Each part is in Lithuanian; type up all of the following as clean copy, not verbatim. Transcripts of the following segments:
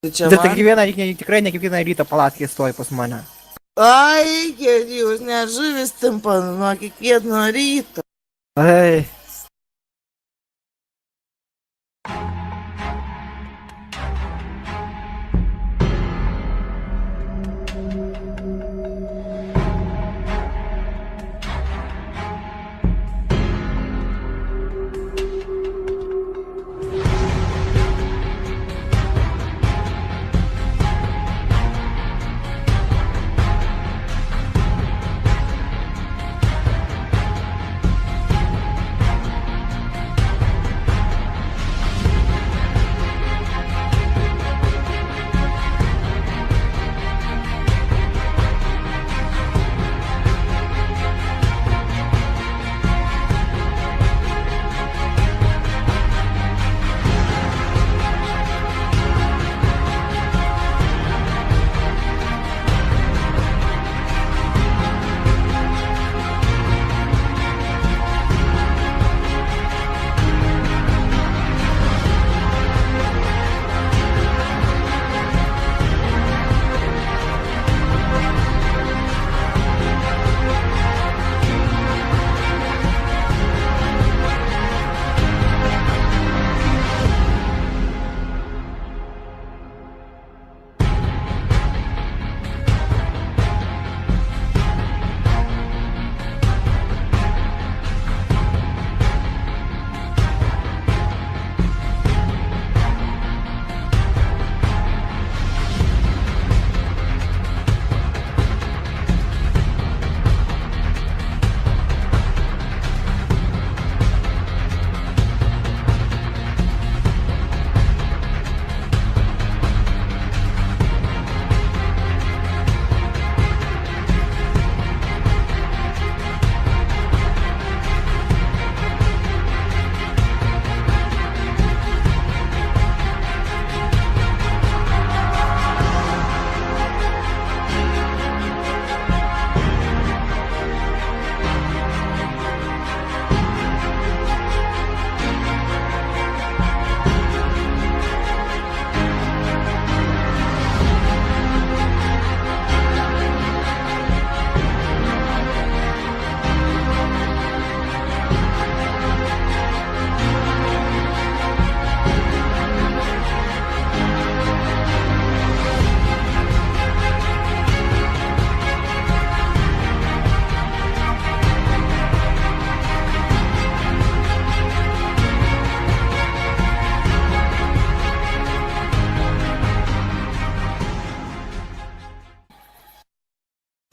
Tai čia Tai man. tikrai ne kiekvieną rytą palatkė stoja pas mane. Ai, kiek jūs net žuvis timpa nuo kiekvieno ryto. Ai.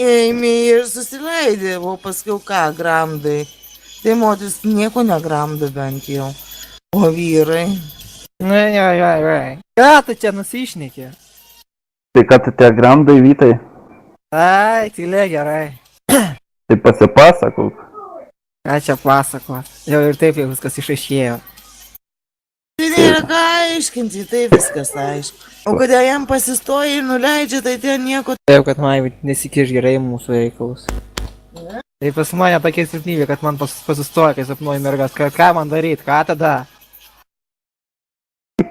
Eimi ir susileidė, o paskiau ką, gramdai. Tai moteris nieko negramda bent jau. O vyrai? Ai. Ką tu čia nusišneki? Tai ką tu tie gramdai, Vytai? Ai, tylė gerai. Tai pasipasakok. Ką čia pasakot? Jau ir taip jau viskas išaiškėjo. Tai nėra ką aiškinti, tai viskas aišku. O kada jam pasistoja ir nuleidžia, tai ten nieko. Taip, kad man nesikiš gerai mūsų reikalus. Tai pas mane tokia silpnybė, kad man pasistoja, kai sapnuoju mergas. Ką man daryt, ką tada?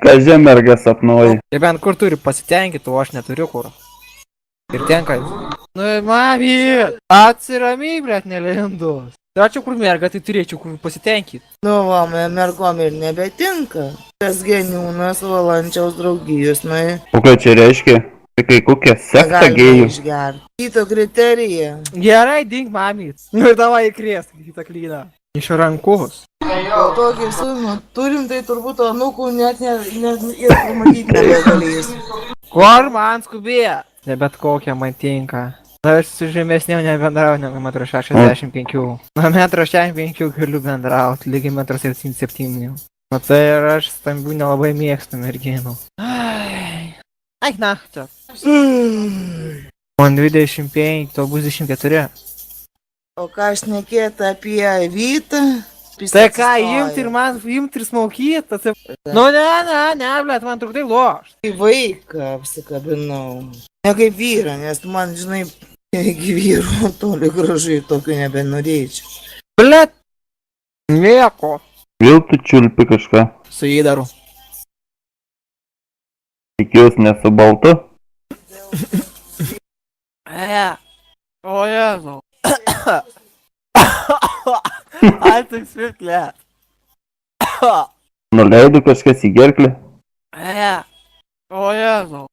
Ką žemergą sapnuoji? Tai bent kur turi pasitenkyti, o aš neturiu kur. Ir tenka. Nu, mami, atsiramiai, blet, nelindus. Tai čia kur merga, tai turėčiau kur pasitenkyti. Nu, va, mergom ir nebetinka. Tas geniūnas valančiaus draugijos, nu, O ką čia reiškia? Tai kai kokia sekta gėjų? išgerti. Kito kriterija. Gerai, dink, mami. Nu ir davai įkrėsk kitą klyną. Iš rankos. O tokį sūnų turim, tai turbūt anūkų net ir pamatyti nebegalės. Kur man skubėjo? Ne bet kokia man tinka. Na, aš su žemesniau nebendrau negu 1,65 m. Nuo 1,65 m galiu bendrauti, lygiai 1,77 m. Na tai ir aš stambių nelabai mėgstu merginų. Ai, nachtą. Man 25, to bus 24. O ką šnekėt apie Vytą? Tai ką, imt ir smaukyt? Nu ne, blet, man trukdai lošt. Kaip vaiką apsikabinau. Ne kaip vyrą, nes man, žinai, iki vyro toli gražu ir tokių nebenorėčiau. Blet, nieko. Vėl tu čiulpi kažką. Su jį daru. Tikiuosi nesu baltu. O Jėzau. Ai, tik sviklė. Nuleido kažkas į gerklę. O Jėzau.